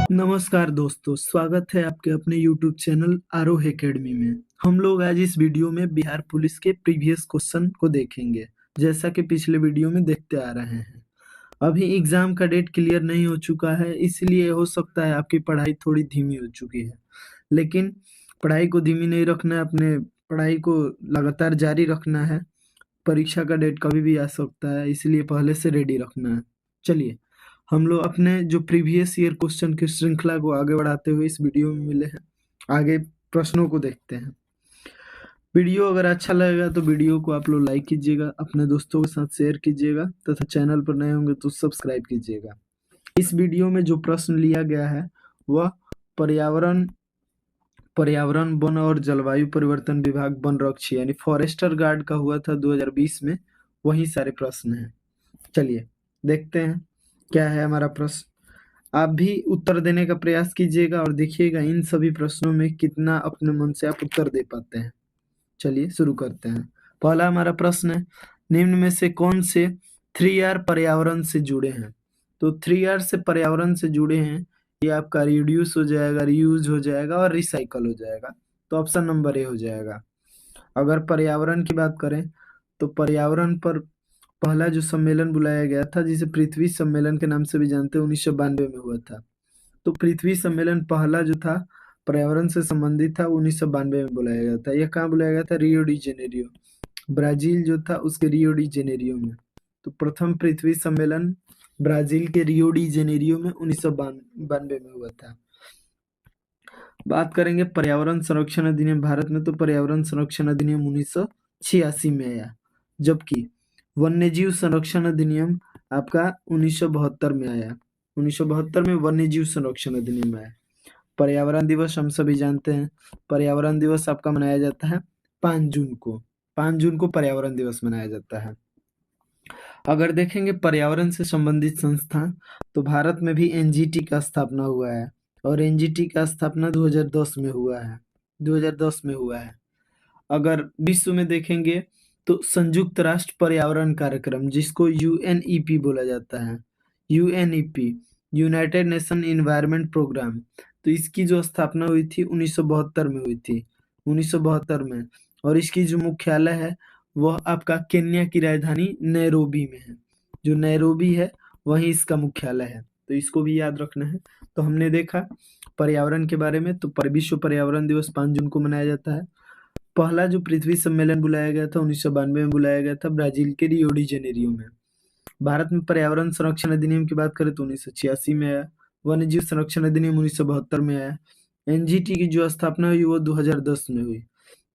नमस्कार दोस्तों, स्वागत है आपके अपने YouTube चैनल आरोह एकेडमी में। हम लोग आज इस वीडियो में बिहार पुलिस के प्रीवियस क्वेश्चन को देखेंगे, जैसा कि पिछले वीडियो में देखते आ रहे हैं। अभी एग्जाम का डेट क्लियर नहीं हो चुका है, इसलिए हो सकता है आपकी पढ़ाई थोड़ी धीमी हो चुकी है। लेकिन पढ़ाई को धीमी नहीं रखना है, अपने पढ़ाई को लगातार जारी रखना है। परीक्षा का डेट कभी भी आ सकता है, इसलिए पहले से रेडी रखना है। चलिए, हम लोग अपने जो प्रीवियस ईयर क्वेश्चन की श्रृंखला को आगे बढ़ाते हुए इस वीडियो में मिले हैं। आगे प्रश्नों को देखते हैं। वीडियो अगर अच्छा लगेगा तो वीडियो को आप लोग लाइक कीजिएगा, अपने दोस्तों के साथ शेयर कीजिएगा तथा चैनल पर नए होंगे तो सब्सक्राइब कीजिएगा। इस वीडियो में जो प्रश्न लिया गया है वह पर्यावरण पर्यावरण वन और जलवायु परिवर्तन विभाग वन रक्षी यानी फॉरेस्टर गार्ड का हुआ था 2020 में। वही सारे प्रश्न हैं। चलिए देखते हैं क्या है हमारा प्रश्न। आप भी उत्तर देने का प्रयास कीजिएगा और देखिएगा इन सभी प्रश्नों में कितना अपने मन से आप उत्तर दे पाते हैं। चलिए शुरू करते हैं। पहला हमारा प्रश्न है, निम्न में से कौन से 3R पर्यावरण से जुड़े हैं? तो 3R से पर्यावरण से जुड़े हैं, ये आपका रिड्यूस हो जाएगा, रीयूज हो जाएगा और रिसाइकल हो जाएगा। तो ऑप्शन नंबर ए हो जाएगा। अगर पर्यावरण की बात करें तो पर्यावरण पर पहला जो सम्मेलन बुलाया गया था, जिसे पृथ्वी सम्मेलन के नाम से भी जानते हैं, 1992 में हुआ था। तो पृथ्वी सम्मेलन पहला जो था पर्यावरण से संबंधित था, 1992 में बुलाया गया था। यह कहाँ बुलाया गया था? रियो डी जेनेरियो, ब्राजील जो था उसके रियो डी जेनेरियो में। तो प्रथम पृथ्वी सम्मेलन ब्राजील के रियो डी जेनेरियो में 1992 में हुआ था। बात करेंगे पर्यावरण संरक्षण अधिनियम भारत में, तो पर्यावरण संरक्षण अधिनियम 1986 में आया, जबकि वन्यजीव संरक्षण अधिनियम आपका 1972 में आया। 1972 में वन्यजीव संरक्षण अधिनियम आया। पर्यावरण दिवस हम सभी जानते हैं, पर्यावरण दिवस आपका मनाया जाता है 5 जून को। 5 जून को पर्यावरण दिवस मनाया जाता है। अगर देखेंगे पर्यावरण से संबंधित संस्थान, तो भारत में भी एनजीटी का स्थापना हुआ है और एनजीटी का स्थापना 2010 में हुआ है। 2010 में हुआ है। अगर विश्व में देखेंगे तो संयुक्त राष्ट्र पर्यावरण कार्यक्रम, जिसको यूएनईपी बोला जाता है, UNEP United Nation environment programme, तो इसकी जो स्थापना हुई थी 1972 में हुई थी, 1972 में। और इसकी जो मुख्यालय है वह आपका केन्या की राजधानी नैरोबी में है। जो नैरोबी है वहीं इसका मुख्यालय है, तो इसको भी याद रखना है। तो हमने देखा पर्यावरण के बारे में, तो विश्व पर्यावरण दिवस 5 जून को मनाया जाता है। पहला जो पृथ्वी सम्मेलन बुलाया गया था 1992 में बुलाया गया था ब्राजील के रियो डी जेनेरियो में। भारत में पर्यावरण संरक्षण अधिनियम की बात करें तो 1986 में आया। वन्यजीव संरक्षण अधिनियम 1972 में आया। एनजीटी की जो स्थापना हुई वो 2010 में हुई,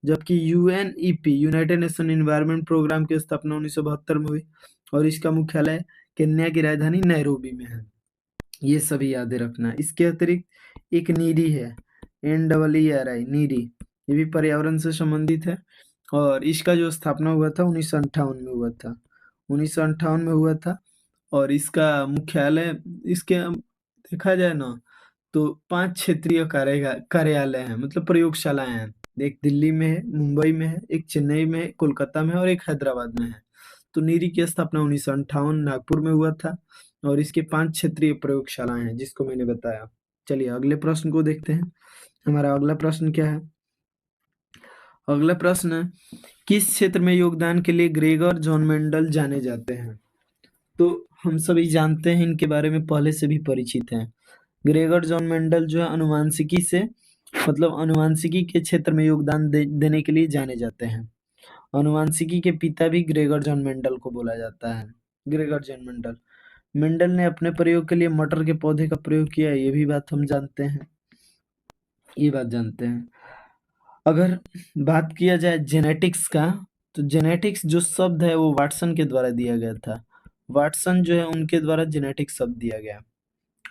जबकि UNEP United Nation environment programme की स्थापना 1972 में हुई और इसका मुख्यालय केन्या की राजधानी नैरोबी में है। ये सभी याद रखना। इसके अतिरिक्त एक नीरी है, NEERI, नीरी, ये भी पर्यावरण से संबंधित है और इसका जो स्थापना हुआ था 1958 में हुआ था। 1958 में हुआ था और इसका मुख्यालय, इसके देखा जाए ना तो 5 क्षेत्रीय कार्यालय हैं, मतलब प्रयोगशालाएं हैं। एक दिल्ली में है, मुंबई में है, एक चेन्नई में है, कोलकाता में है और एक हैदराबाद में है। तो नीरी की स्थापना 1958 नागपुर में हुआ था और इसके 5 क्षेत्रीय प्रयोगशालाएं हैं, जिसको मैंने बताया। चलिए अगले प्रश्न को देखते हैं। हमारा अगला प्रश्न क्या है? अगला प्रश्न है, किस क्षेत्र में योगदान के लिए ग्रेगर जॉन मेंडल जाने जाते हैं? तो हम सभी जानते हैं, इनके बारे में पहले से भी परिचित हैं। ग्रेगर जॉन मेंडल जो है अनुवांशिकी से, मतलब अनुवांशिकी के क्षेत्र में योगदान देने के लिए जाने जाते हैं। अनुवांशिकी के पिता भी ग्रेगर जॉन मेंडल को बोला जाता है। ग्रेगर जॉन मेंडल, मेंडल ने अपने प्रयोग के लिए मटर के पौधे का प्रयोग किया, ये भी बात हम जानते हैं, ये बात जानते हैं। अगर बात किया जाए जेनेटिक्स का, तो जेनेटिक्स जो शब्द है वो वाटसन के द्वारा दिया गया था। वाटसन जो है उनके द्वारा जेनेटिक्स शब्द दिया गया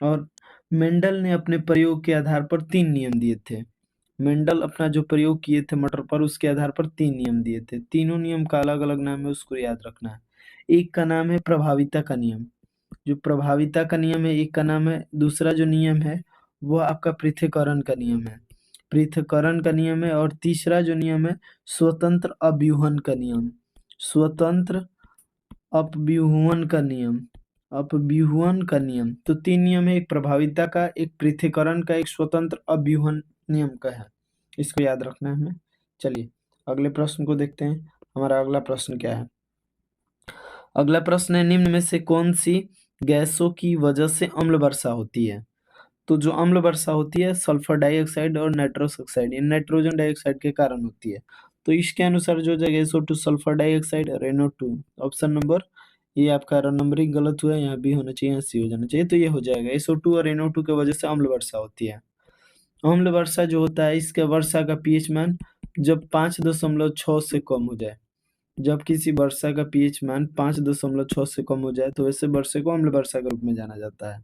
और मेंडल ने अपने प्रयोग के आधार पर 3 नियम दिए थे। मेंडल अपना जो प्रयोग किए थे मटर पर, उसके आधार पर 3 नियम दिए थे। तीनों नियम का अलग-अलग नाम है, उसको याद रखना है। एक का नाम है प्रभाविता का नियम, जो प्रभाविता का नियम है, एक का नाम है, दूसरा जो नियम है वो आपका पृथक्करण का नियम है, पृथक्करण का नियम है, और तीसरा जो नियम है स्वतंत्र अव्यूहन का नियम, स्वतंत्र अपव्यूहन का नियम, अपव्यूहन का नियम। तो 3 नियम है, एक प्रभाविता का, एक पृथक्करण का, एक स्वतंत्र अपव्यूहन नियम का है। इसको याद रखना है हमें। चलिए अगले प्रश्न को देखते हैं। हमारा अगला प्रश्न क्या है? अगला प्रश्न है, निम्न में से कौन सी गैसों की वजह से अम्ल वर्षा होती है? तो जो अम्ल वर्षा होती है सल्फर डाइऑक्साइड और नाइट्रस ऑक्साइड, ये नाइट्रोजन डाइऑक्साइड के कारण होती है। तो इसके अनुसार जो हो जाएगा SO2 सल्फर डाइऑक्साइड और NO2। ऑप्शन नंबर, ये आपका नंबरिंग गलत हुआ है, यहाँ बी होना चाहिए, यहाँ सी हो जाना चाहिए। तो ये हो जाएगा SO2 और NO2 की वजह से अम्ल वर्षा होती है। अम्ल वर्षा जो होता है, इसके वर्षा का पीएच मान जब 5.6 से कम हो जाए, जब किसी वर्षा का पीएच मान 5.6 से कम हो जाए तो वैसे वर्षा को अम्ल वर्षा के रूप में जाना जाता है।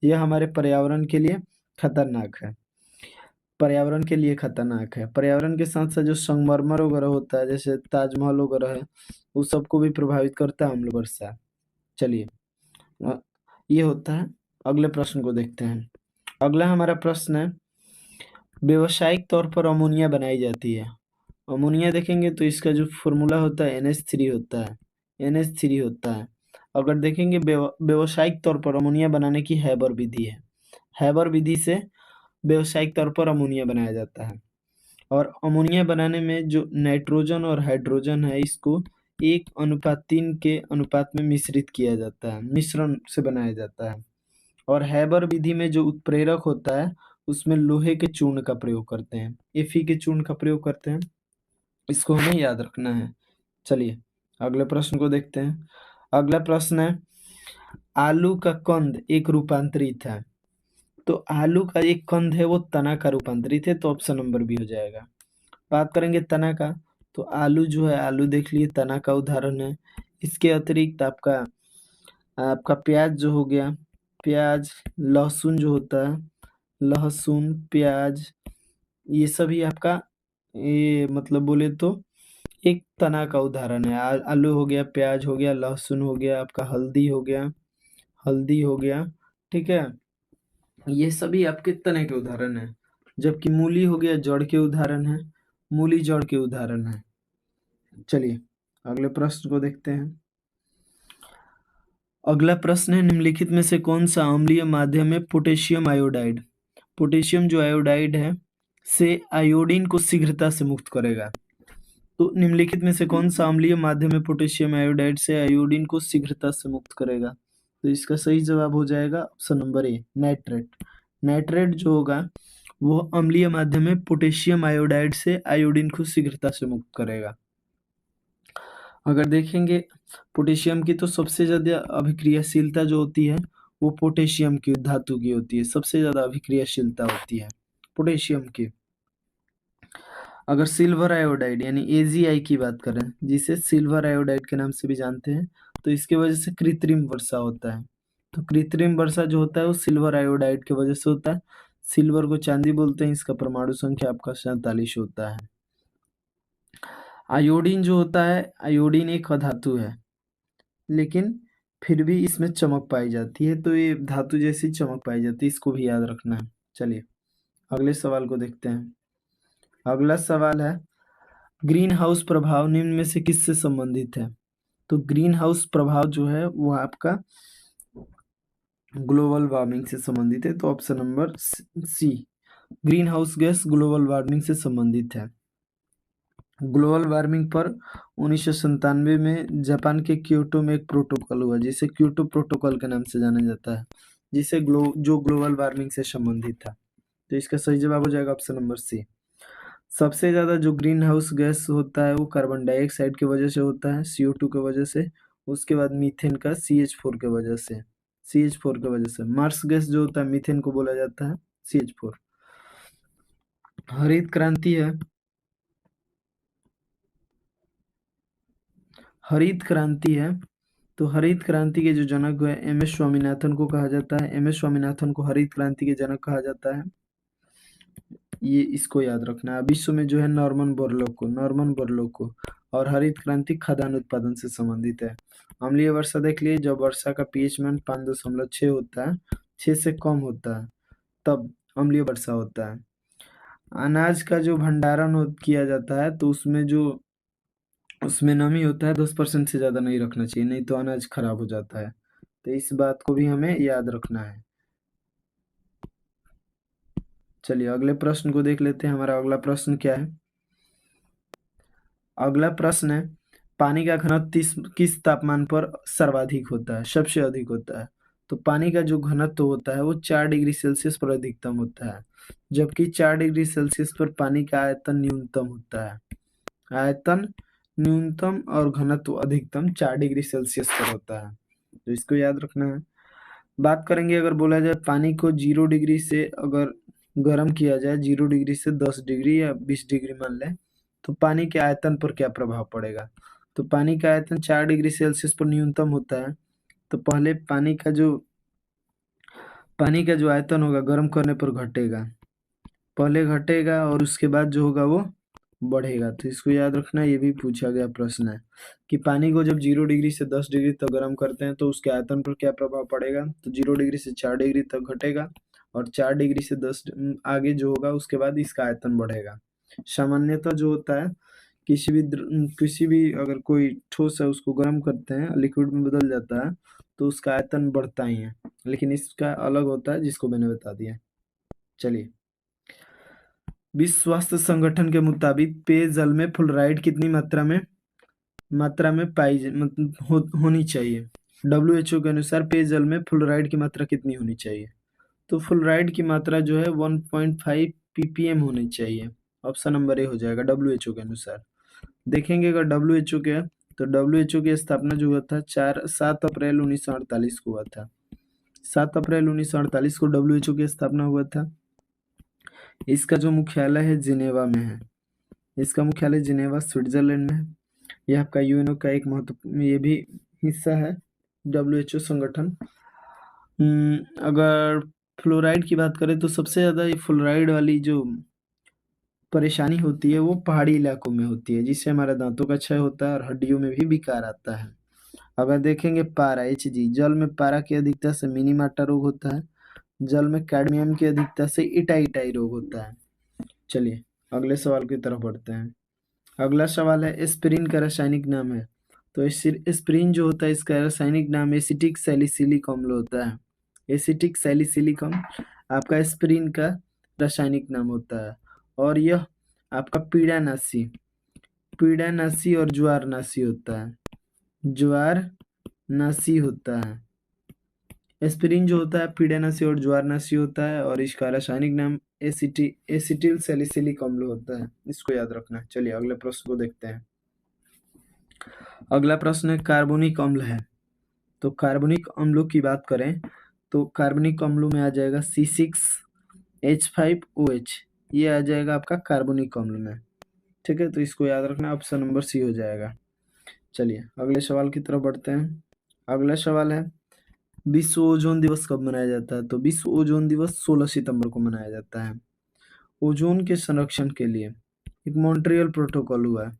यह हमारे पर्यावरण के लिए खतरनाक है। पर्यावरण के लिए खतरनाक है। पर्यावरण के साथ साथ जो संगमरमर वगैरह होता है, जैसे ताजमहल वगैरह है, उस सबको भी प्रभावित करता है अम्ल वर्षा। चलिए ये होता है। अगले प्रश्न को देखते हैं। अगला हमारा प्रश्न है, व्यावसायिक तौर पर अमोनिया बनाई जाती है। अमोनिया देखेंगे तो इसका जो फॉर्मूला होता है NH3 होता है, NH3 होता है। अगर देखेंगे व्यावसायिक तौर पर अमोनिया बनाने की हैबर विधि है। हैबर विधि से व्यावसायिक तौर पर अमोनिया बनाया जाता है। और अमोनिया बनाने में जो नाइट्रोजन और हाइड्रोजन है, इसको 1:3 के अनुपात में मिश्रित किया जाता है, मिश्रण से बनाया जाता है। और हैबर विधि में जो उत्प्रेरक होता है, उसमें लोहे के चूर्ण का प्रयोग करते हैं, Fe के चूर्ण का प्रयोग करते हैं। इसको हमें याद रखना है। चलिए अगले प्रश्न को देखते हैं। अगला प्रश्न है, आलू का कंद एक रूपांतरित है। तो आलू का एक कंद है वो तना का रूपांतरित है, तो ऑप्शन नंबर बी हो जाएगा। बात करेंगे तना का, तो आलू जो है, आलू देख लिए तना का उदाहरण है। इसके अतिरिक्त आपका आपका प्याज जो हो गया, प्याज, लहसुन जो होता है, लहसुन, प्याज, ये सभी आपका, ये मतलब बोले तो एक तना का उदाहरण है। आलू हो गया, प्याज हो गया, लहसुन हो गया, आपका हल्दी हो गया, हल्दी हो गया, ठीक है। ये सभी आपके तने के उदाहरण है। जबकि मूली हो गया जड़ के उदाहरण है, मूली जड़ के उदाहरण है। चलिए अगले प्रश्न को देखते हैं। अगला प्रश्न है, निम्नलिखित में से कौन सा अम्लीय माध्यम है पोटेशियम आयोडाइड? पोटेशियम जो आयोडाइड है से आयोडीन को शीघ्रता से मुक्त करेगा। तो निम्नलिखित में से कौन सा अम्लीय माध्यम है पोटेशियम आयोडाइड से आयोडीन को शीघ्रता से मुक्त करेगा? तो इसका सही जवाब हो जाएगा option number A, nitrate. Nitrate जो होगा वो अम्लीय माध्यम है, पोटेशियम आयोडाइड से आयोडीन को शीघ्रता से मुक्त करेगा। अगर देखेंगे पोटेशियम की, तो सबसे ज़्यादा अभिक्रियाशीलता जो होती है वो पोटेशियम की धातु की होती है, सबसे ज़्यादा अभिक्रियाशीलता होती है पोटेशियम की। अगर सिल्वर आयोडाइड यानी AgI की बात करें, जिसे सिल्वर आयोडाइड के नाम से भी जानते हैं, तो इसके वजह से कृत्रिम वर्षा होता है। तो कृत्रिम वर्षा जो होता है वो सिल्वर आयोडाइड की वजह से होता है। सिल्वर को चांदी बोलते हैं, इसका परमाणु संख्या आपका 47 होता है। आयोडीन जो होता है, आयोडीन एक अधातु है, लेकिन फिर भी इसमें चमक पाई जाती है, तो ये धातु जैसी चमक पाई जाती है, इसको भी याद रखना है। चलिए अगले सवाल को देखते हैं। अगला सवाल है, ग्रीन हाउस प्रभाव निम्न में से किससे संबंधित है? तो ग्रीन हाउस प्रभाव जो है वो आपका ग्लोबल वार्मिंग से संबंधित है, तो option number C, green house gas global warming से संबंधित है। ग्लोबल वार्मिंग पर 1997 में जापान के क्योटो में एक प्रोटोकॉल हुआ, जिसे क्योटो प्रोटोकॉल के नाम से जाना जाता है, जिसे जो ग्लोबल वार्मिंग से संबंधित था। तो इसका सही जवाब हो जाएगा ऑप्शन नंबर सी। सबसे ज़्यादा जो ग्रीन हाउस गैस होता है वो कार्बन डाइऑक्साइड की वजह से होता है, CO2 की वजह से। उसके बाद मीथेन का CH4 की वजह से, CH4 की वजह से। मार्स गैस जो होता है मीथेन को बोला जाता है CH4। हरित क्रांति है, हरित क्रांति है, तो हरित क्रांति के जो जनक हुए MS स्वामीनाथन को कहा जाता है। MS स्वामीनाथन को हरित क्रांति के जनक कहा जाता है, ये इसको याद रखना है। विश्व में जो है नॉर्मन बोरलॉग को। और हरित क्रांति खाद्यान्न उत्पादन से संबंधित है। अम्लीय वर्षा देख लिए, जब वर्षा का pH मान 5.6 होता है, 6 से कम होता है, तब अम्लीय वर्षा होता है। अनाज का जो भंडारण किया जाता है, तो उसमें नमी होता है 10% से ज़्यादा नहीं रखना चाहिए, नहीं तो अनाज खराब हो जाता है। तो इस बात को भी हमें याद रखना है। चलिए अगले प्रश्न को देख लेते हैं। हमारा अगला प्रश्न क्या है? अगला प्रश्न है, पानी का घनत्व किस तापमान पर सर्वाधिक होता है, सबसे अधिक होता है? तो पानी का जो घनत्व होता है वो 4 डिग्री सेल्सियस पर अधिकतम होता है, जबकि 4 डिग्री सेल्सियस पर पानी का आयतन न्यूनतम होता है। आयतन न्यूनतम और घनत्व अधिकतम 4 डिग्री सेल्सियस पर होता है, तो इसको याद रखना है। बात करेंगे, अगर बोला जाए पानी को 0 डिग्री से अगर गर्म किया जाए, 0 डिग्री से 10 डिग्री या 20 डिग्री मान लें, तो पानी के आयतन पर क्या प्रभाव पड़ेगा? तो पानी का आयतन 4 डिग्री सेल्सियस पर न्यूनतम होता है, तो पहले पानी का जो आयतन होगा गर्म करने पर घटेगा, पहले घटेगा और उसके बाद जो होगा वो बढ़ेगा। तो इसको याद रखना, ये भी पूछा गया प्रश्न है कि पानी को जब 0 डिग्री से 10 डिग्री तक गर्म करते हैं तो उसके आयतन पर क्या प्रभाव पड़ेगा? तो 0 डिग्री से 4 डिग्री तक घटेगा और 4 डिग्री से 10 आगे जो होगा उसके बाद इसका आयतन बढ़ेगा। सामान्यतः जो होता है, किसी भी अगर कोई ठोस है उसको गर्म करते हैं, लिक्विड में बदल जाता है, तो उसका आयतन बढ़ता ही है, लेकिन इसका अलग होता है जिसको मैंने बता दिया। चलिए, विश्व स्वास्थ्य संगठन के मुताबिक पेयजल में फ्लोराइड कितनी मात्रा में होनी चाहिए? WHO के अनुसार पेयजल में फ्लोराइड की मात्रा कितनी होनी चाहिए? तो फ्लोराइड की मात्रा जो है 1.5 ppm होनी चाहिए। ऑप्शन नंबर ए हो जाएगा WHO के अनुसार। देखेंगे अगर WHO के, तो WHO की स्थापना जो हुआ था 7 अप्रैल 1948 को हुआ था। 7 अप्रैल 1948 को WHO की स्थापना हुआ था। इसका जो मुख्यालय है जिनेवा में है। इसका मुख्यालय जिनेवा स्विट्जरलैंड में है। यह आपका यूएनओ का एक महत्वपूर्ण ये भी हिस्सा है, WHO संगठन। अगर फ्लोराइड की बात करें तो सबसे ज़्यादा ये फ्लोराइड वाली जो परेशानी होती है वो पहाड़ी इलाकों में होती है, जिससे हमारा दांतों का क्षय होता है और हड्डियों में भी विकार आता है। अगर देखेंगे पारा Hg, जल में पारा की अधिकता से मिनीमाटा रोग होता है। जल में कैडमियम की अधिकता से इटाइटाई रोग होता है। चलिए अगले सवाल की तरफ बढ़ते हैं। अगला सवाल है, एस्पिरिन का रासायनिक नाम है। तो एस्पिरिन जो होता है इसका रासायनिक नाम एसिटिक सैलिसिलिक अम्ल होता है। एसिटिक सैलिसिलिक अम्ल आपका एस्पिरिन का रासायनिक नाम होता है, और यह आपका पीड़ानाशी और ज्वारनाशी होता है। ज्वारनाशी होता है। एस्पिरिन जो होता है पीड़ानाशी और ज्वारनाशी होता है, और इसका रासायनिक नाम एसिटिल सैलिसिलिक अम्ल होता है। इसको याद रखना है। चलिए अगले प्रश्न को देखते हैं। अगला प्रश्न कार्बनिक अम्ल है। तो कार्बनिक अम्लों की बात करें तो कार्बनिक अम्लों में आ जाएगा C6H5OH, ये आ जाएगा आपका कार्बनिक अम्ल में। ठीक है, तो इसको याद रखना, ऑप्शन नंबर सी हो जाएगा। चलिए अगले सवाल की तरफ बढ़ते हैं। अगला सवाल है, विश्व ओजोन दिवस कब मनाया जाता है? तो विश्व ओजोन दिवस 16 सितंबर को मनाया जाता है। ओजोन के संरक्षण के लिए एक मॉन्ट्रियल प्रोटोकॉल हुआ है।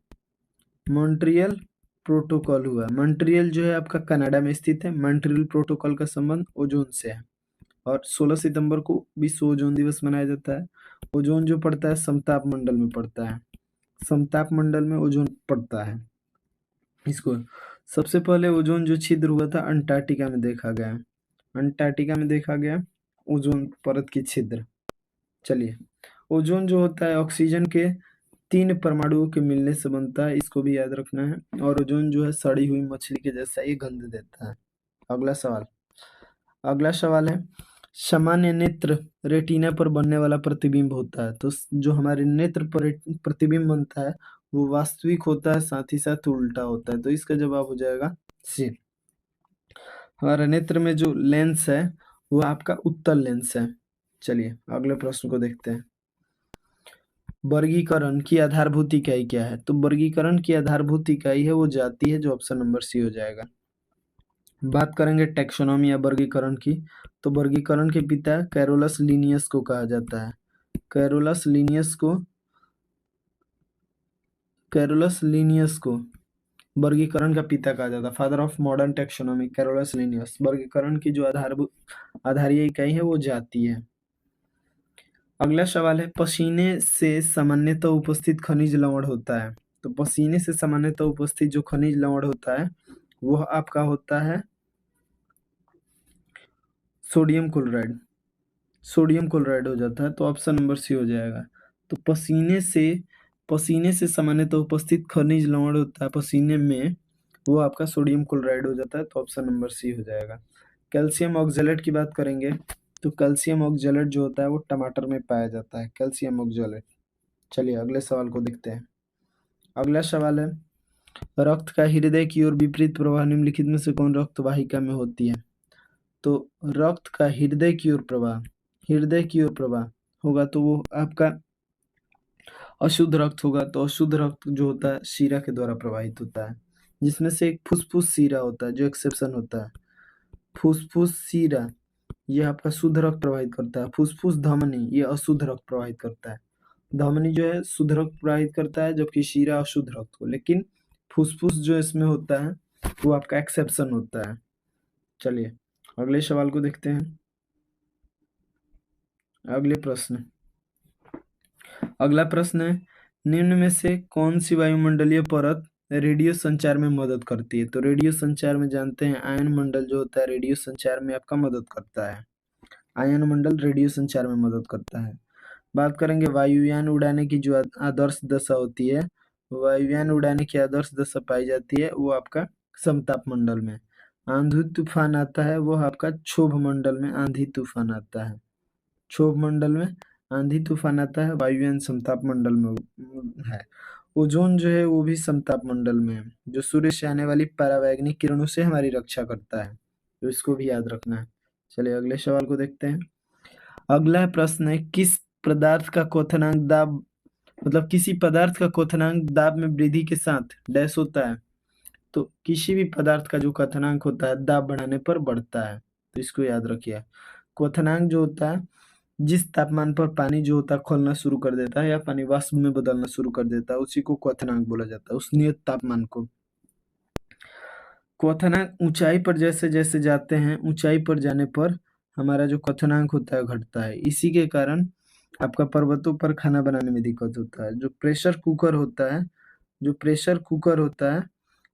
मॉन्ट्रियल जो है आपका कनाडा में स्थित है। मॉन्ट्रियल प्रोटोकॉल का संबंध ओजोन से है, और 16 सितंबर को विश्व ओजोन दिवस मनाया जाता है। ओजोन जो पड़ता है समताप मंडल में पड़ता है। समताप मंडल में ओजोन पड़ता है। इसको सबसे पहले ओजोन जो छिद्र हुआ था अंटार्कटिका में देखा गया। अंटार्कटिका में देखा गया ओजोन परत की छिद्र। चलिए, ओजोन जो होता है ऑक्सीजन के 3 परमाणुओं के मिलने से बनता है, इसको भी याद रखना है। और ओजोन जो है सड़ी हुई मछली के जैसा ये गंध देता है। अगला सवाल है, सामान्य नेत्र रेटिना पर बनने वाला प्रतिबिंब होता है। तो जो हमारे नेत्र पर प्रतिबिंब बनता है वो वास्तविक होता है, साथ ही साथ उल्टा होता है। तो इसका जवाब हो जाएगा सी। हमारे नेत्र में जो लेंस है वो आपका उत्तल लेंस है। चलिए अगले प्रश्न को देखते हैं। वर्गीकरण की आधारभूत इकाई क्या है? तो वर्गीकरण की आधारभूत इकाई है वो जाति है, जो ऑप्शन नंबर सी हो जाएगा। बात करेंगे टैक्सोनॉमी या वर्गीकरण की, तो वर्गीकरण के पिता कैरोलस लिनियस को कहा जाता है। कैरोलस लिनियस को वर्गीकरण का पिता कहा जाता है। Father of modern taxonomy Carolus Linnaeus. वर्गीकरण की जो आधारीय इकाई है वो जाति है। अगला सवाल है, पसीने से सामान्यतः उपस्थित खनिज लवण होता है। तो पसीने से सामान्यतः उपस्थित जो खनिज लवण होता है वह आपका होता है सोडियम क्लोराइड, सोडियम क्लोराइड हो जाता है, तो ऑप्शन नंबर सी हो जाएगा। तो पसीने से सामान्यतः उपस्थित खनिज लवण होता है पसीने में, वो आपका सोडियम क्लोराइड हो जाता है, तो ऑप्शन नंबर सी हो जाएगा। कैल्शियम ऑक्जेलेट की बात करेंगे, तो कैल्शियम ऑक्जेलेट जो होता है वो टमाटर में पाया जाता है, कैल्शियम ऑक्जेलेट। चलिए अगले सवाल को देखते हैं। अगला सवाल है, रक्त का हृदय की ओर विपरीत प्रवाह निम्नलिखित में से कौन रक्त वाहिका में होती है? तो रक्त का हृदय की ओर प्रवाह होगा तो वो आपका अशुद्ध रक्त होगा। तो अशुद्ध रक्त जो होता है शीरा के द्वारा प्रवाहित होता है, जिसमें से एक फुसफुस शीरा होता है जो एक्सेप्शन होता है। फुसफुस शीरा ये आपका शुद्ध रक्त प्रवाहित करता है, फुसफुस धमनी ये अशुद्ध रक्त प्रवाहित करता है। धमनी जो है शुद्ध रक्त प्रवाहित करता है, जबकि शीरा अशुद्ध रक्त को। लेकिन फुसफुस जो इसमें होता है वो आपका एक्सेप्शन होता है। चलिए अगले सवाल को देखते हैं। अगला प्रश्न है, निम्न में से कौन सी वायुमंडलीय परत रेडियो संचार में मदद करती है? तो रेडियो संचार में जानते हैं आयन मंडल जो होता है रेडियो संचार में आपका मदद करता है। आयन मंडल रेडियो संचार में मदद करता है। बात करेंगे वायुयान उड़ाने की जो आदर्श दशा होती है, वायुयान उड़ाने की आदर्श दशा पाई जाती है वो आपका समताप मंडल में। आंधी तूफान आता है वो आपका क्षोभ मंडल में आंधी तूफान आता है। क्षोभ मंडल में आंधी तूफान आता है, वायुयान समताप मंडल में है। ओजोन जो है वो भी समताप मंडल में है, जो सूर्य से आने वाली परावैंगनिक किरणों से हमारी रक्षा करता है, तो इसको भी याद रखना है। चलिए अगले सवाल को देखते हैं। अगला प्रश्न है, किस पदार्थ का क्वथनांक दाब मतलब किसी पदार्थ का क्वथनांक दाब में वृद्धि के साथ डैश होता है? तो किसी भी पदार्थ का जो क्वथनांक होता है दाब बढ़ाने पर बढ़ता है, तो इसको याद रखिए। क्वथनांक जो होता है जिस तापमान पर पानी जो होता है खौलना शुरू कर देता है या पानी वाष्प में बदलना शुरू कर देता है उसी को क्वथनांक बोला जाता है, उस नियत तापमान को। क्वथनांक ऊंचाई पर जैसे जैसे जाते हैं, ऊंचाई पर जाने पर हमारा जो क्वथनांक होता है घटता है। इसी के कारण आपका पर्वतों पर खाना बनाने में दिक्कत होता है। जो प्रेशर कुकर होता है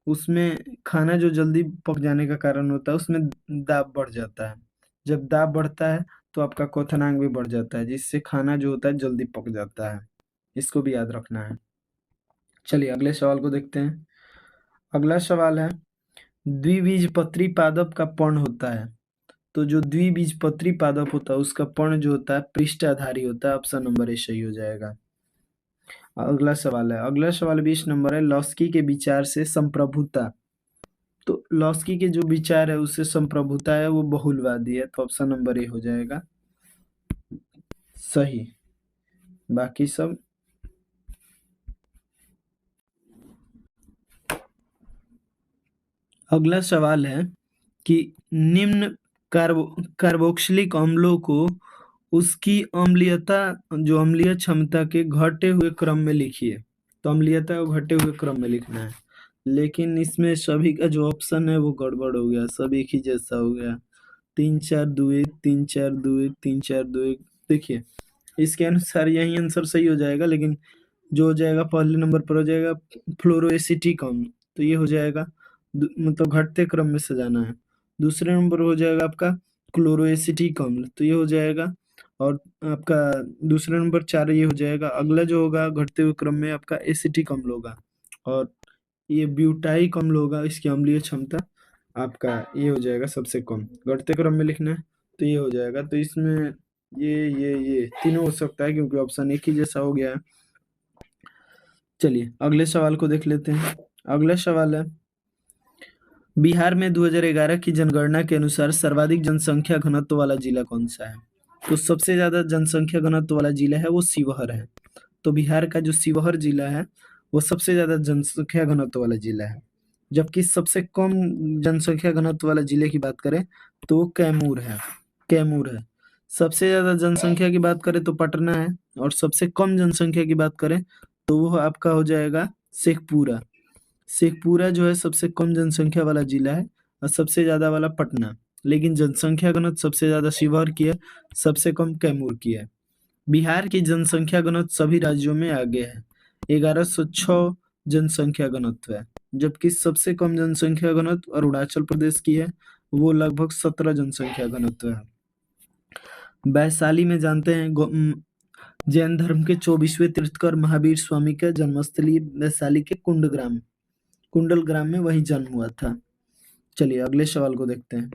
उसमें खाना जो जल्दी पक जाने का कारण होता है उसमें दाब बढ़ जाता है। जब दाब बढ़ता है तो आपका क्वथनांक भी बढ़ जाता है, जिससे खाना जो होता है जल्दी पक जाता है। इसको भी याद रखना है। चलिए अगले सवाल को देखते हैं। अगला सवाल है, द्विबीजपत्री पादप का पर्ण होता है। तो जो द्विबीजपत्री पादप होता है उसका पर्ण जो होता है पृष्ठाधारी होता है, ऑप्शन नंबर ए सही हो जाएगा। अगला सवाल 20 नंबर है, लॉस्की के विचार से संप्रभुता। तो लॉस्की के जो विचार है उससे संप्रभुता है वो बहुलवादी है, तो ऑप्शन नंबर ए हो जाएगा सही। बाकी सब अगला सवाल है कि निम्न कार्बोक्सिलिक अम्लों को उसकी अम्लीय क्षमता के घटे हुए क्रम में लिखिए। तो अम्लीयता को घटे हुए क्रम में लिखना है, लेकिन इसमें सभी का जो ऑप्शन है वो गड़बड़ हो गया, सब एक ही जैसा हो गया। 3 4 2 1 3 4 2 1 3 4 2 1। देखिए इसके अनुसार यही आंसर सही हो जाएगा, लेकिन जो हो जाएगा पहले नंबर पर हो जाएगा फ्लोरोएसिटिक अम्ल, तो ये हो जाएगा मतलब घटते क्रम में सजाना है। दूसरे नंबर हो जाएगा आपका क्लोरोएसिटिक अम्ल, तो ये हो जाएगा। और आपका दूसरे नंबर 4 ये हो जाएगा। अगला जो होगा घटते हुए क्रम में आपका एसिटिक अम्ल होगा, और ये ब्यूटाइक अम्ल होगा। इसकी अम्लीय क्षमता आपका ये हो जाएगा सबसे कम, घटते क्रम में लिखना है तो ये हो जाएगा। तो इसमें ये तीनों हो सकता है क्योंकि ऑप्शन एक ही जैसा हो गया है। चलिए अगले सवाल को देख लेते हैं। अगला सवाल है, बिहार में 2011 की जनगणना के अनुसार सर्वाधिक जनसंख्या घनत्व वाला जिला कौन सा है? तो सबसे ज्यादा जनसंख्या घनत्व वाला जिला है वो शिवहर है। तो बिहार का जो शिवहर जिला है वो सबसे ज्यादा जनसंख्या घनत्व वाला जिला है। जबकि सबसे कम जनसंख्या घनत्व वाला जिले की बात करें तो वो कैमूर है। सबसे ज्यादा जनसंख्या की बात करें तो पटना है, और सबसे कम जनसंख्या की बात करें तो वो आपका हो जाएगा शेखपुरा। शेखपुरा जो है सबसे कम जनसंख्या वाला जिला है, और सबसे ज्यादा वाला पटना। लेकिन जनसंख्या घनत्व सबसे ज्यादा शिवहर की है, सबसे कम कैमूर की है। बिहार की जनसंख्या घनत्व सभी राज्यों में आगे है, 1106 जनसंख्या घनत्व है। जबकि सबसे कम जनसंख्या घनत्व अरुणाचल प्रदेश की है, वो लगभग 17 जनसंख्या घनत्व है। वैशाली में जानते हैं जैन धर्म के 24वें तीर्थकर महावीर स्वामी का जन्मस्थली वैशाली के कुंडल ग्राम में वही जन्म हुआ था। चलिए अगले सवाल को देखते हैं।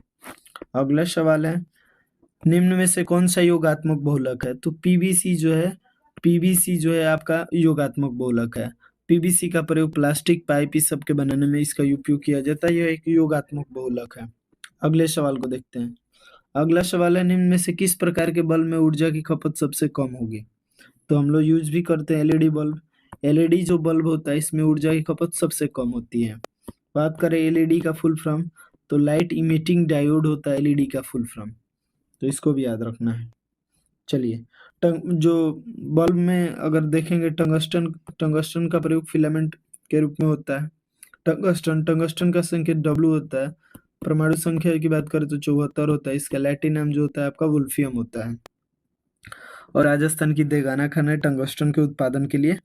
अगला सवाल है, निम्न में से कौन सा योगात्मक बहुलक है? तो पीवीसी जो है आपका योगात्मक बहुलक है। पीवीसी का प्रयोग प्लास्टिक पाइप इस सब के बनाने में इसका उपयोग किया जाता है। यह एक योगात्मक बहुलक है। अगले सवाल को देखते हैं। अगला सवाल है, निम्न में से किस प्रकार के बल्ब में ऊर्जा की खपत सबसे कम होगी? तो हम लोग यूज भी करते हैं एलईडी बल्ब। एलईडी जो बल्ब होता है इसमें ऊर्जा की खपत सबसे कम होती है। बात करें एलईडी का फुल फॉर्म, तो लाइट इमिटिंग डायोड होता है एलईडी का फुल फॉर्म, तो इसको भी याद रखना है। चलिए जो बल्ब में अगर देखेंगे टंगस्टन का प्रयोग फिलामेंट के रूप में होता है। टंगस्टन का संकेत डब्ल्यू होता है। परमाणु संख्या की बात करें तो 74 होता है। इसका लैटिन नाम जो होता है आपका वुल्फियम होता है। और राजस्थान की देगाना खान है टंगस्टन के उत्पादन के लिए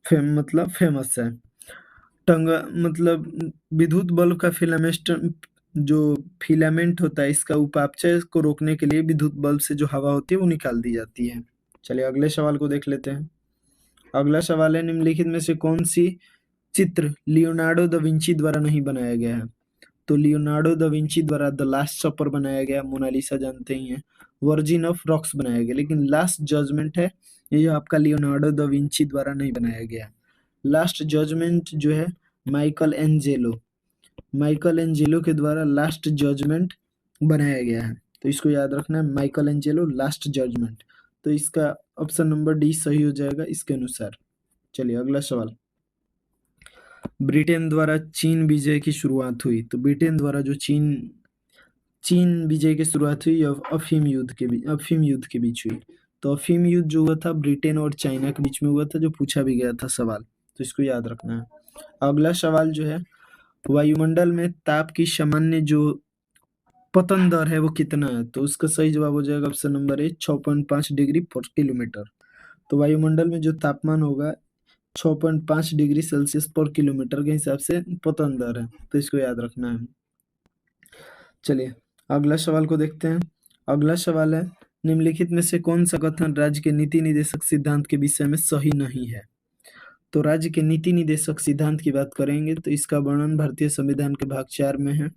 फेमस है। विद्युत बल्ब का फिलामेंट होता है, इसका उपापचय को रोकने के लिए विद्युत बल्ब से जो हवा होती है वो निकाल दी जाती है। चलिए अगले सवाल को देख लेते हैं। अगला सवाल है, निम्नलिखित में से कौन सी चित्र लियोनार्डो दा विंची द्वारा नहीं बनाया गया है? तो लियोनार्डो दा विंची द्वारा द लास्ट सपर बनाया गया, मोनालिसा जानते ही हैं। वर्जिन ऑफ रॉक्स बनाया गया, लेकिन लास्ट जजमेंट है ये आपका लियोनार्डो दा विंची द्वारा नहीं बनाया गया। लास्ट जजमेंट जो है माइकल एंजेलो के द्वारा लास्ट जजमेंट बनाया गया है, तो इसको याद रखना है, माइकल एंजेलो लास्ट जजमेंट। तो इसका ऑप्शन नंबर डी सही हो जाएगा इसके अनुसार। चलिए अगला सवाल, ब्रिटेन द्वारा चीन विजय की शुरुआत हुई। तो ब्रिटेन द्वारा जो चीन विजय की शुरुआत हुई अफीम युद्ध के बीच हुई। तो अफीम युद्ध जो हुआ था ब्रिटेन और चाइना के बीच में हुआ था, जो पूछा भी गया था सवाल, तो इसको याद रखना है। अगला सवाल जो है, वायुमंडल में ताप की सामान्य जो पतन दर है वो कितना है? तो उसका सही जवाब हो जाएगा ऑप्शन नंबर ए 6.5 डिग्री पर किलोमीटर। तो वायुमंडल में जो तापमान होगा 6.5 डिग्री सेल्सियस पर किलोमीटर के हिसाब से पतन दर है, तो इसको याद रखना है। चलिए अगला सवाल को देखते हैं। अगला सवाल है, निम्नलिखित में से कौन सा कथन राज्य के नीति निर्देशक सिद्धांत के विषय में सही नहीं है? तो राज्य के नीति निर्देशक सिद्धांत की बात करेंगे तो इसका वर्णन भारतीय संविधान के भाग 4 में है।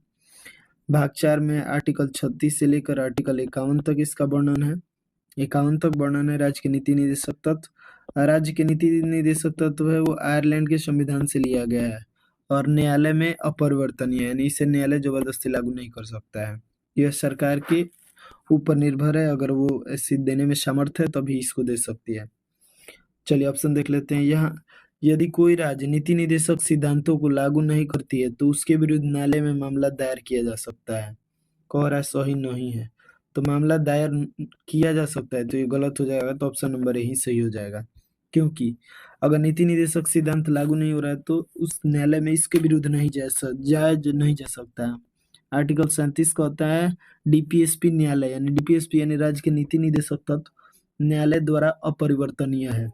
भाग 4 में आर्टिकल 36 से लेकर आर्टिकल 51 तक इसका वर्णन है। 51 तक वर्णन है राज्य के नीति निर्देशक तत्व। राज्य के नीति निर्देशक तत्व है वो आयरलैंड के संविधान से लिया गया है और न्यायालय में अपरिवर्तनीय है, यानी इसे न्यायालय जबरदस्ती लागू नहीं कर सकता है। यह सरकार के ऊपर निर्भर है, अगर वो ऐसी देने में समर्थ है तभी इसको दे सकती है। चलिए ऑप्शन देख लेते हैं। यहाँ यदि कोई राज्य नीति निर्देशक सिद्धांतों को लागू नहीं करती है तो उसके विरुद्ध न्यायालय में मामला दायर किया जा सकता है। कह रहा है सही नहीं है, तो मामला दायर किया जा सकता है, तो ये गलत हो जाएगा, तो ऑप्शन नंबर ए ही सही हो जाएगा। क्योंकि अगर नीति निर्देशक सिद्धांत लागू नहीं हो रहा है तो उस न्यायालय में इसके विरुद्ध जायज नहीं जा सकता है। आर्टिकल 37 कहता है डीपीएसपी न्यायालय, यानी डीपीएसपी यानी राज्य के नीति निर्देशक तत्व न्यायालय द्वारा अपरिवर्तनीय है।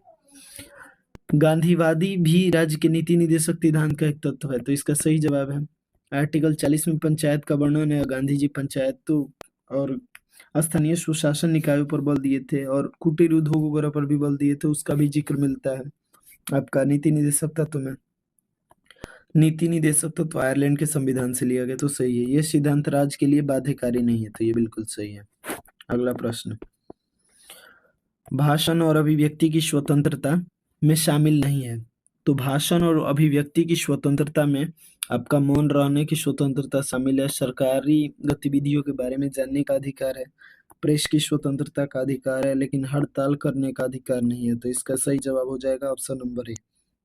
गांधीवादी भी राज्य के नीति निर्देशक सिद्धांत का एक तत्व है, तो इसका सही जवाब है। आर्टिकल 40 में पंचायत का वर्णन है। गांधी जी पंचायत तो और स्थानीय स्वशासन निकायों पर बल दिए थे और कुटीर उद्योग वगैरह पर भी बल दिए थे, उसका भी जिक्र मिलता है आपका नीति निर्देशक तत्व में। नीति निर्देशक तत्व आयरलैंड के संविधान से लिया गया, तो सही है। यह सिद्धांत राज्य के लिए बाध्यकारी नहीं है, तो ये बिल्कुल सही है। अगला प्रश्न, भाषण और अभिव्यक्ति की स्वतंत्रता में शामिल नहीं है। तो भाषण और अभिव्यक्ति की स्वतंत्रता में आपका मौन रहने की स्वतंत्रता शामिल है, सरकारी गतिविधियों के बारे में जानने का अधिकार है, प्रेस की स्वतंत्रता का अधिकार है, लेकिन हड़ताल करने का अधिकार नहीं है। तो इसका सही जवाब हो जाएगा ऑप्शन नंबर ए।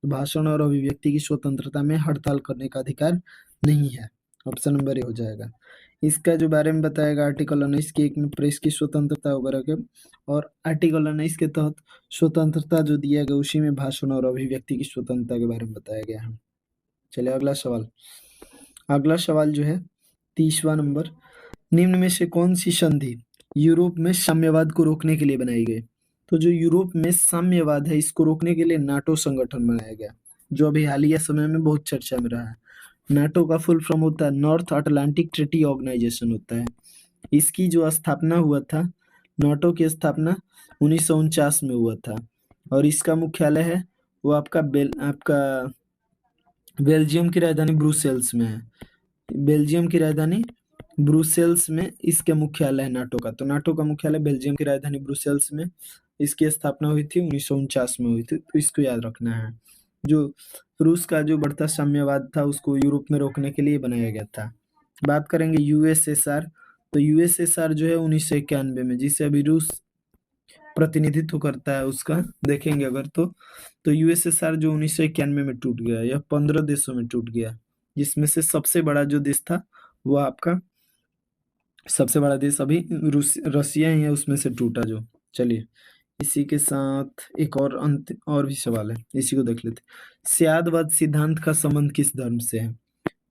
भाषण और अभिव्यक्ति की स्वतंत्रता में हड़ताल करने का अधिकार नहीं है, ऑप्शन नंबर ए हो जाएगा। इसका जो बारे में बताएगा आर्टिकल 19 के 1 में प्रेस की स्वतंत्रता वगैरह के, और आर्टिकल 19 के तहत स्वतंत्रता जो दिया गया उसी में भाषण और अभिव्यक्ति की स्वतंत्रता के बारे में बताया गया है। चलिए अगला सवाल। अगला सवाल जो है 30वां नंबर, निम्न में से कौन सी संधि यूरोप में साम्यवाद को रोकने के लिए बनाई गई? तो जो यूरोप में साम्यवाद है इसको रोकने के लिए नाटो संगठन बनाया गया, जो अभी हालिया समय में बहुत चर्चा में रहा है। नाटो का फुल फॉर्म होता है नॉर्थ अटलांटिक ट्रीटी ऑर्गेनाइजेशन होता है। इसकी जो स्थापना हुआ था नाटो की स्थापना 1949 में हुआ था और इसका मुख्यालय है वो आपका बेल्जियम की राजधानी ब्रुसेल्स में है। बेल्जियम की राजधानी ब्रुसेल्स में इसके मुख्यालय है नाटो का। तो नाटो का मुख्यालय बेल्जियम की राजधानी ब्रुसेल्स में इसकी स्थापना हुई थी 1949 में हुई थी, तो इसको याद रखना है। जो रूस का जो बढ़ता साम्यवाद था उसको यूरोप में रोकने के लिए बनाया गया था। बात करेंगे यूएसएसआर। तो यूएसएसआर जो है 1991 में, जिसे अभी रूस प्रतिनिधित्व करता है, उसका देखेंगे अगर तो यूएसएसआर जो 1991 में टूट गया, यह 15 देशों में टूट गया, जिसमें से सबसे बड़ा जो देश था वो आपका सबसे बड़ा देश अभी रसिया ही है, उसमें से टूटा जो। चलिए इसी के साथ एक और अंत और भी सवाल है, इसी को देख लेते। स्यादवाद सिद्धांत का संबंध किस धर्म से है?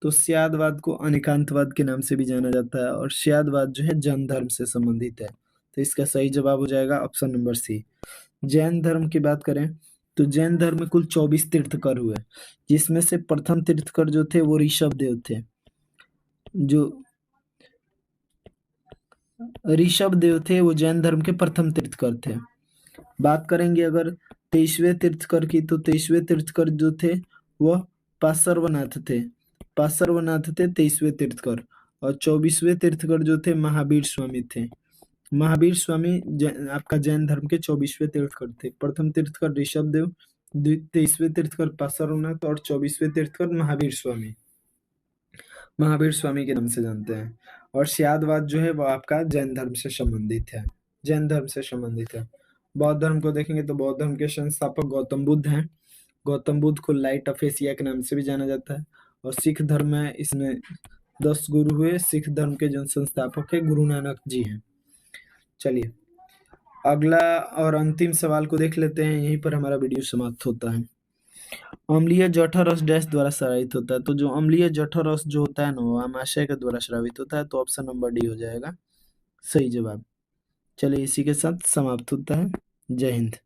तो स्यादवाद को अनेकांतवाद के नाम से भी जाना जाता है और स्यादवाद जो है जैन धर्म से संबंधित है। तो इसका सही जवाब हो जाएगा ऑप्शन नंबर सी। जैन धर्म की बात करें तो जैन धर्म में कुल 24 तीर्थकर हुए, जिसमें से प्रथम तीर्थकर जो थे वो ऋषभ देव थे। जो ऋषभ देव थे वो जैन धर्म के प्रथम तीर्थकर थे। बात करेंगे अगर 23वें तीर्थकर की, तो 23वें तीर्थकर जो थे वह पार्श्वनाथ थे। पार्श्वनाथ थे 23वें तीर्थकर। और 24वें तीर्थकर जो थे महावीर स्वामी थे। महावीर स्वामी आपका जैन धर्म के 24वें तीर्थकर थे। प्रथम तीर्थकर ऋषभ देव, 23वें तीर्थकर पार्श्वनाथ और 24वें तीर्थकर महावीर स्वामी। महावीर स्वामी के नाम से जानते हैं। और स्यादवाद जो है वो आपका जैन धर्म से संबंधित है। जैन धर्म से संबंधित है। बौद्ध धर्म को देखेंगे तो बौद्ध धर्म के संस्थापक गौतम बुद्ध हैं। गौतम बुद्ध को लाइट ऑफ एशिया के नाम से भी जाना जाता है। और सिख धर्म है, इसमें 10 गुरु हुए। सिख धर्म के जो संस्थापक है गुरु नानक जी हैं। चलिए अगला और अंतिम सवाल को देख लेते हैं, यहीं पर हमारा वीडियो समाप्त होता है। अम्लीय जठरस डैश द्वारा स्रावित होता है। तो जो अम्लीय जठरस जो होता है ना वो आमाशय के द्वारा स्रावित होता है। तो ऑप्शन नंबर डी हो जाएगा सही जवाब। चलिए इसी के साथ समाप्त होता है। जय हिंद।